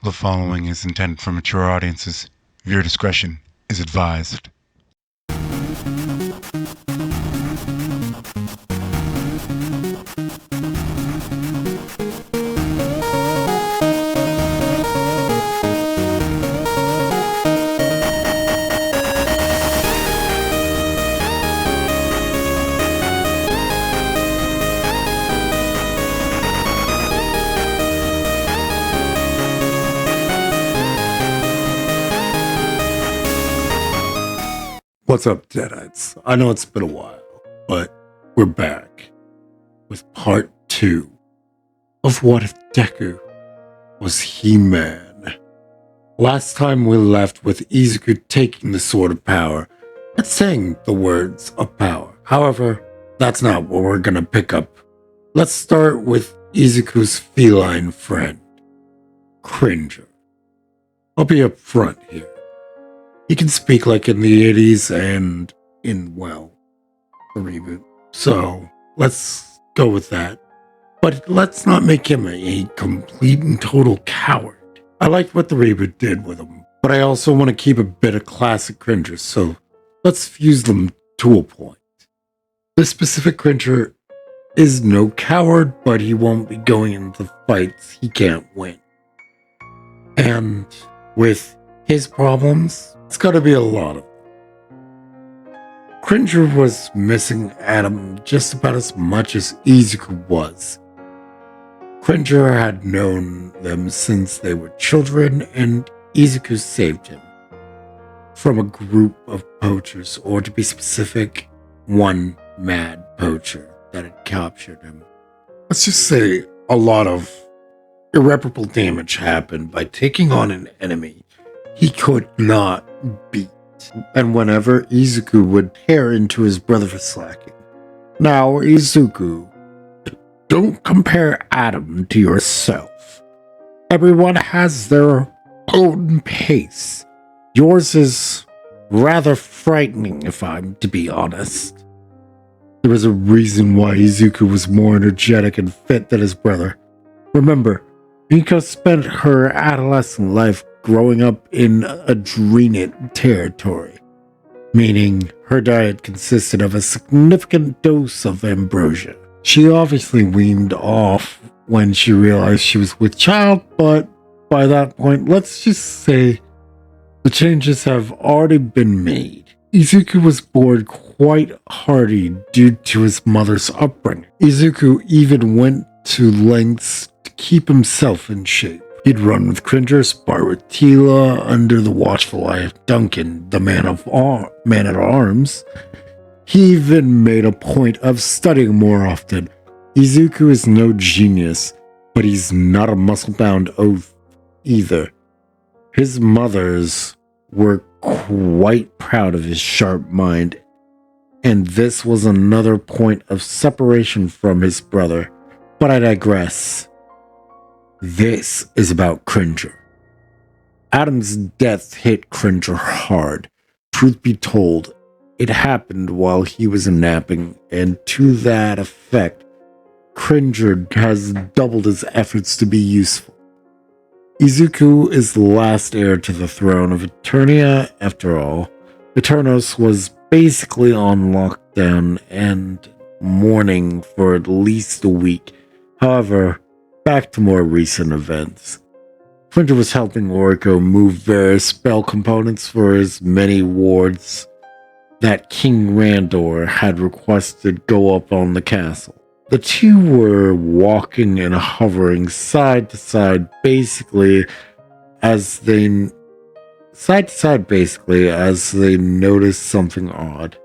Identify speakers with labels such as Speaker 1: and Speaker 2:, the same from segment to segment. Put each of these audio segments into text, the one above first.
Speaker 1: The following is intended for mature audiences. Viewer discretion is advised.
Speaker 2: What's up, Deadites? I know it's been a while, but we're back with part 2 of What If Deku Was He-Man. Last time we left with Izuku taking the Sword of Power and saying the words of power. However, that's not what we're gonna pick up. Let's start with Izuku's feline friend, Cringer. I'll be up front here. He can speak like in the 80s and in, well, the reboot. So, let's go with that. But let's not make him a complete and total coward. I liked what the reboot did with him, but I also want to keep a bit of classic Cringer, so let's fuse them to a point. This specific Cringer is no coward, but he won't be going into fights he can't win. And with his problems, it's got to be a lot of them. Cringer was missing Adam just about as much as Izuku was. Cringer had known them since they were children, and Izuku saved him from a group of poachers, or to be specific, one mad poacher that had captured him. Let's just say a lot of irreparable damage happened by taking on an enemy he could not beat, and whenever Izuku would tear into his brother for slacking. Now, Izuku, don't compare Adam to yourself. Everyone has their own pace. Yours is rather frightening, if I'm to be honest. There was a reason why Izuku was more energetic and fit than his brother. Remember, Miko spent her adolescent life growing up in adrenate territory, meaning her diet consisted of a significant dose of ambrosia. She obviously weaned off when she realized she was with child, but by that point, let's just say the changes have already been made. Izuku was born quite hardy due to his mother's upbringing. Izuku even went to lengths to keep himself in shape. He'd run with Cringer, spar with Tila under the watchful eye of Duncan, the man at arms. He even made a point of studying more often. Izuku is no genius, but he's not a muscle-bound oaf either. His mothers were quite proud of his sharp mind, and this was another point of separation from his brother. But I digress. This is about Cringer. Adam's death hit Cringer hard. Truth be told, it happened while he was napping, and to that effect, Cringer has doubled his efforts to be useful. Izuku is the last heir to the throne of Eternia, after all. Eternos was basically on lockdown and mourning for at least a week. However, back to more recent events. Cringer was helping Orko move various spell components for his many wards that King Randor had requested go up on the castle. The two were walking and hovering side to side basically as they noticed something odd.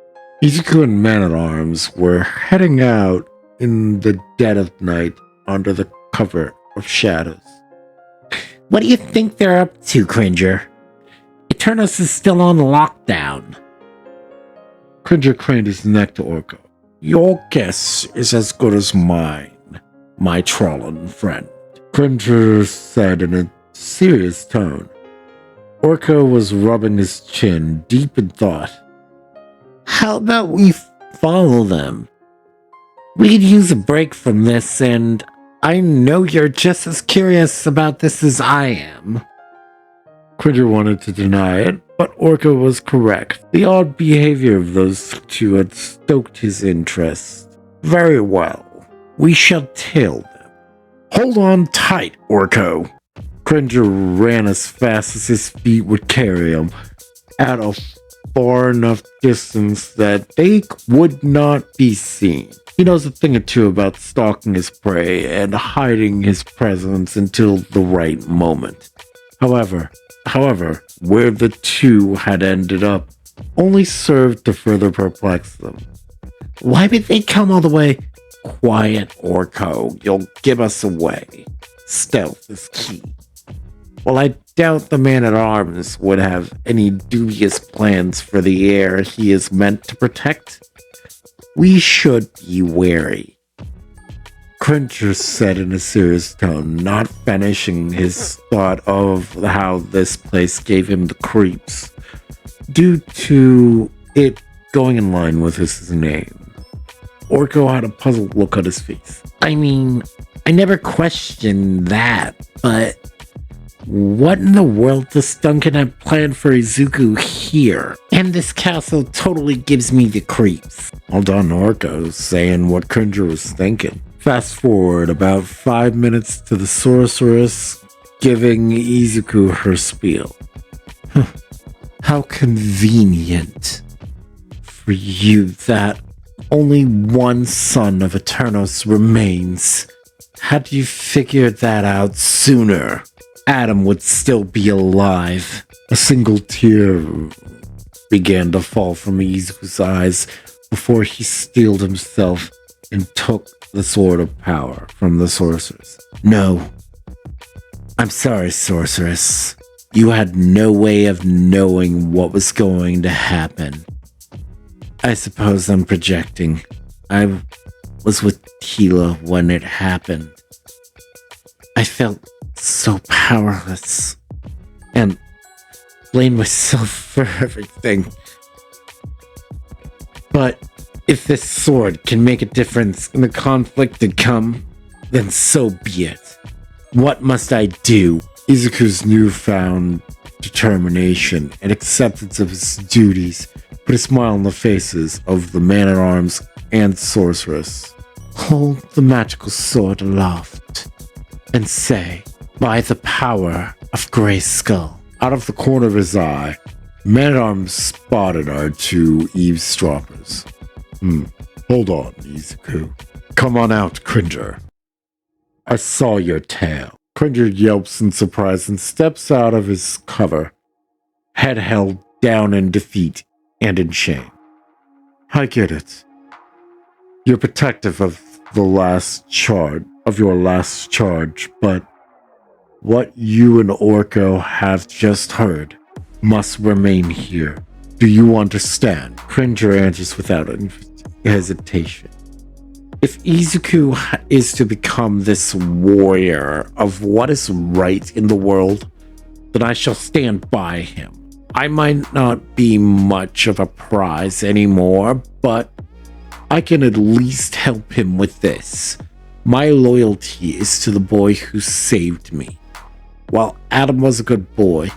Speaker 2: Izuku and Man-at-Arms were heading out in the dead of night under the cover of shadows.
Speaker 3: What do you think they're up to, Cringer? Eternos is still on lockdown.
Speaker 2: Cringer craned his neck to Orko. Your guess is as good as mine, my Trollin friend, Cringer said in a serious tone. Orko was rubbing his chin, deep in thought.
Speaker 3: How about we follow them? We could use a break from this, and I know you're just as curious about this as I am.
Speaker 2: Cringer wanted to deny it, but Orko was correct. The odd behavior of those two had stoked his interest. Very well. We shall tail them. Hold on tight, Orko. Cringer ran as fast as his feet would carry him, at a far enough distance that they would not be seen. He knows a thing or two about stalking his prey and hiding his presence until the right moment. However, where the two had ended up only served to further perplex them. Why would they come all the way? Quiet, Orko. You'll give us away. Stealth is key. Well, I doubt the man-at-arms would have any dubious plans for the heir he is meant to protect. We should be wary. Cringer said in a serious tone, not finishing his thought of how this place gave him the creeps, due to it going in line with his name. Orko had a puzzled look on his face. I mean, I never questioned that, but what in the world does Duncan have planned for Izuku here? And this castle totally gives me the creeps. All done, Orko saying what Cringer was thinking. Fast forward about 5 minutes to the sorceress giving Izuku her spiel. How convenient for you that only one son of Eternos remains. Had you figured that out sooner, Adam would still be alive. A single tear began to fall from Izuku's eyes before he steeled himself and took the sword of power from the sorceress. No. I'm sorry, sorceress. You had no way of knowing what was going to happen. I suppose I'm projecting. I was with Tila when it happened. I felt so powerless and blamed myself for everything. But if this sword can make a difference in the conflict to come, then so be it. What must I do? Izuku's newfound determination and acceptance of his duties put a smile on the faces of the man-at-arms and sorceress. Hold the magical sword aloft and say, by the power of Grey Skull. Out of the corner of his eye, man-at-arms spotted our two eavesdroppers. Hold on, Izuku. Come on out, Cringer. I saw your tail. Cringer yelps in surprise and steps out of his cover, head held down in defeat and in shame. I get it. You're protective of your last charge, but what you and Orko have just heard must remain here. Do you understand? Cringer answers without hesitation. If Izuku is to become this warrior of what is right in the world, then I shall stand by him. I might not be much of a prize anymore, but I can at least help him with this. My loyalty is to the boy who saved me. While Adam was a good boy,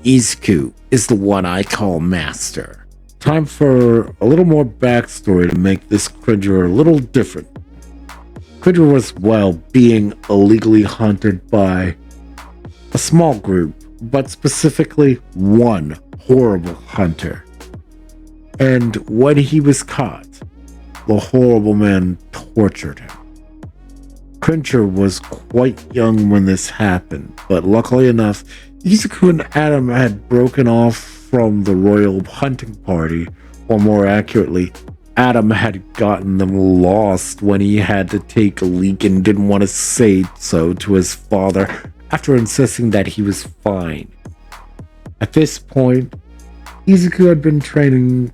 Speaker 2: Izuku is the one I call master. Time for a little more backstory to make this Cringer a little different. Cringer was, being illegally hunted by a small group, but specifically one horrible hunter. And when he was caught, the horrible man tortured him. Cringer was quite young when this happened, but luckily enough, Izuku and Adam had broken off from the royal hunting party, or more accurately, Adam had gotten them lost when he had to take a leak and didn't want to say so to his father after insisting that he was fine. At this point, Izuku had been training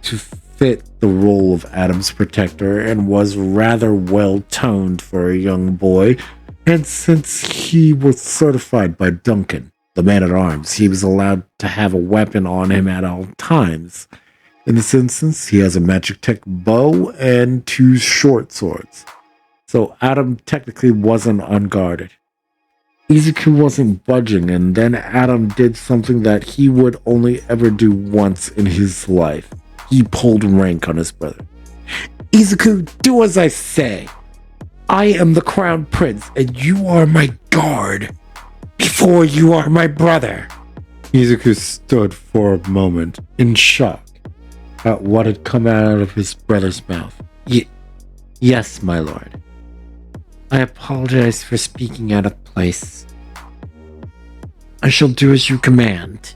Speaker 2: to fit the role of Adam's protector and was rather well-toned for a young boy, and since he was certified by Duncan, the man-at-arms, he was allowed to have a weapon on him at all times. In this instance, he has a magic tech bow and 2 short swords, so Adam technically wasn't unguarded. Izuku wasn't budging, and then Adam did something that he would only ever do once in his life. He pulled rank on his brother. Izuku, do as I say. I am the crown prince, and you are my guard. Before you are my brother. Izuku stood for a moment in shock at what had come out of his brother's mouth. Yes, my lord. I apologize for speaking out of place. I shall do as you command.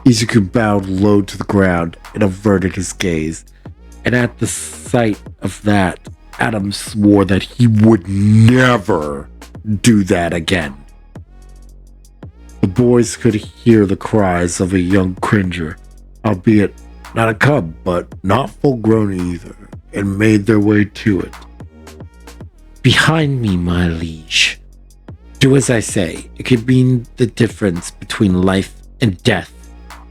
Speaker 2: Izuku bowed low to the ground and averted his gaze, and at the sight of that, Adam swore that he would never do that again. The boys could hear the cries of a young cringer, albeit not a cub, but not full grown either, and made their way to it. Behind me, my liege. Do as I say. It could mean the difference between life and death.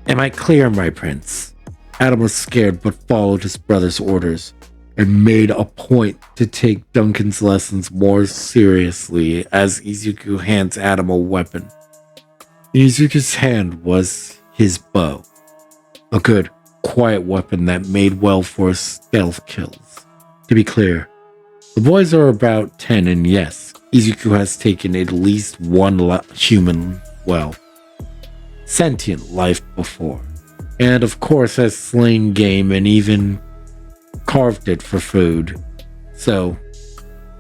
Speaker 2: Am I clear, my prince? Adam was scared but followed his brother's orders and made a point to take Duncan's lessons more seriously as Izuku hands Adam a weapon. In Izuku's hand was his bow, a good, quiet weapon that made well for stealth kills. To be clear, the boys are about 10, and yes, Izuku has taken at least one human, sentient life before, and of course has slain game and even carved it for food. So,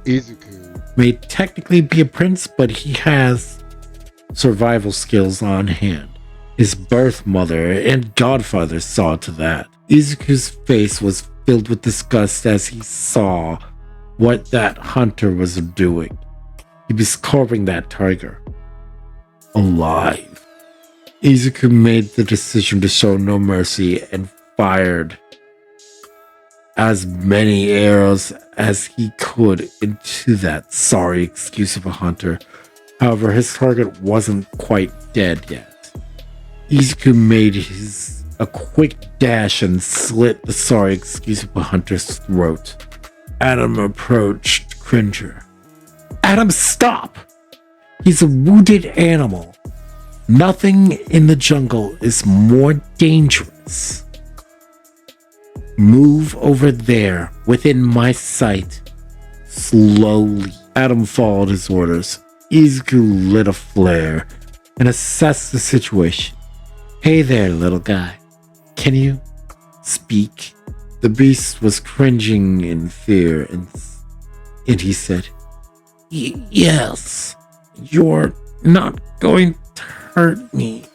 Speaker 2: Izuku may technically be a prince, but he has survival skills on hand. His birth mother and godfather saw to that. Izuku's face was filled with disgust as he saw what that hunter was doing. He was carving that tiger alive. Izuku made the decision to show no mercy and fired as many arrows as he could into that sorry excuse of a hunter. However, his target wasn't quite dead yet. Izuku made a quick dash and slit the sorry excuse of a hunter's throat. Adam approached Cringer. Adam, stop! He's a wounded animal. Nothing in the jungle is more dangerous. Move over there, within my sight. Slowly. Adam followed his orders. Izuku lit a flare and assessed the situation. Hey there, little guy. Can you speak? The beast was cringing in fear, and he said, Yes, you're not going to hurt me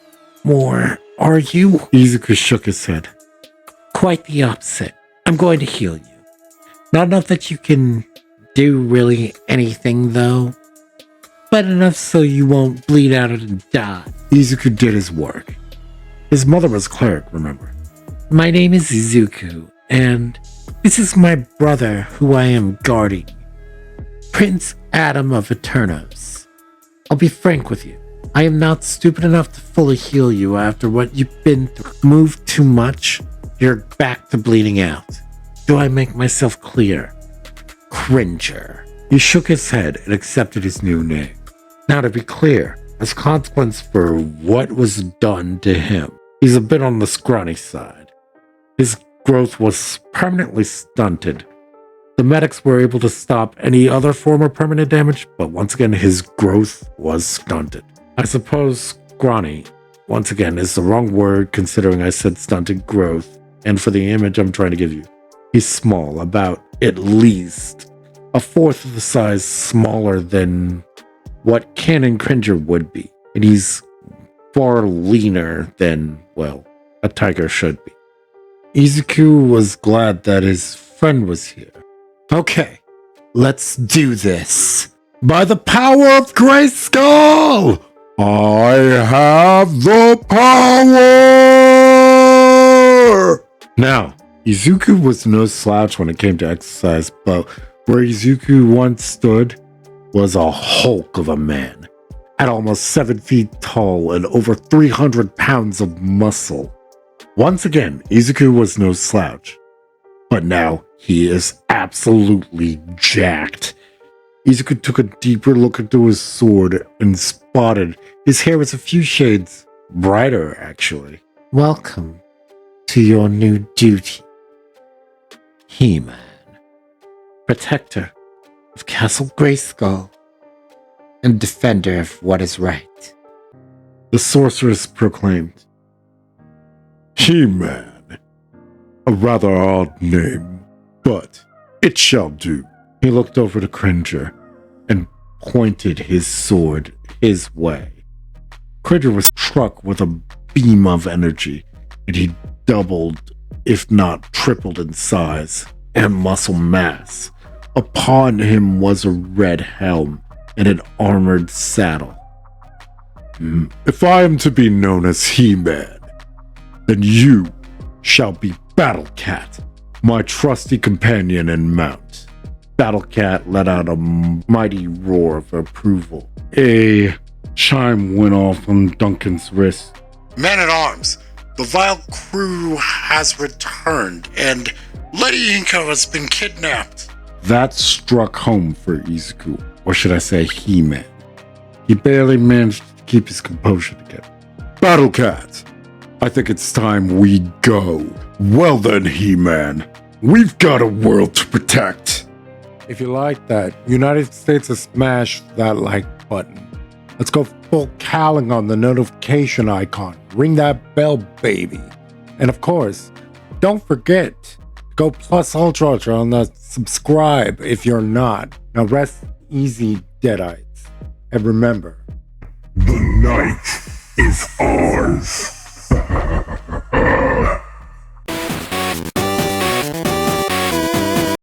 Speaker 2: more, are you? Izuku shook his head. Quite the opposite. I'm going to heal you. Not enough that you can do really anything, though, but enough so you won't bleed out and die. Izuku did his work. His mother was a cleric, remember? My name is Izuku, and this is my brother who I am guarding, Prince Adam of Eternos. I'll be frank with you. I am not stupid enough to fully heal you after what you've been through. Move too much, you're back to bleeding out. Do I make myself clear? Cringer. He shook his head and accepted his new name. Now, to be clear, as consequence for what was done to him, he's a bit on the scrawny side. His growth was permanently stunted. The medics were able to stop any other form of permanent damage, but once again, his growth was stunted. I suppose scrawny, once again, is the wrong word considering I said stunted growth, and for the image I'm trying to give you, he's small, about at least a fourth of the size smaller than what Canon Cringer would be, and he's far leaner than, a tiger should be. Izuku was glad that his friend was here. Okay, let's do this. By the power of Grayskull, I have the power! Now, Izuku was no slouch when it came to exercise, but where Izuku once stood was a hulk of a man. At almost 7 feet tall and over 300 pounds of muscle. Once again, Izuku was no slouch. But now he is absolutely jacked. Izuku took a deeper look into his sword and spotted his hair was a few shades brighter, actually.
Speaker 3: Welcome to your new duty, He-Man, protector of Castle Grayskull and defender of what is right.
Speaker 2: The sorceress proclaimed. He-Man. A rather odd name, but it shall do. He looked over to Cringer and pointed his sword his way. Cringer was struck with a beam of energy, and he doubled, if not tripled in size and muscle mass. Upon him was a red helm and an armored saddle. If I am to be known as He-Man, then you shall be Battle Cat, my trusty companion and mount. Battle Cat let out a mighty roar of approval. A chime went off on Duncan's wrist.
Speaker 4: Man-at-Arms, the vile crew has returned, and Lady Inko has been kidnapped.
Speaker 2: That struck home for Izuku, or should I say He-Man. He barely managed to keep his composure together. Battle Cat, I think it's time we go. Well then, He-Man, we've got a world to protect. If you like that, United States has smashed that like button. Let's go full cowling on the notification icon. Ring that bell, baby. And of course, don't forget, go plus ultra on the subscribe if you're not. Now rest easy, Deadites. And remember,
Speaker 5: The night is ours.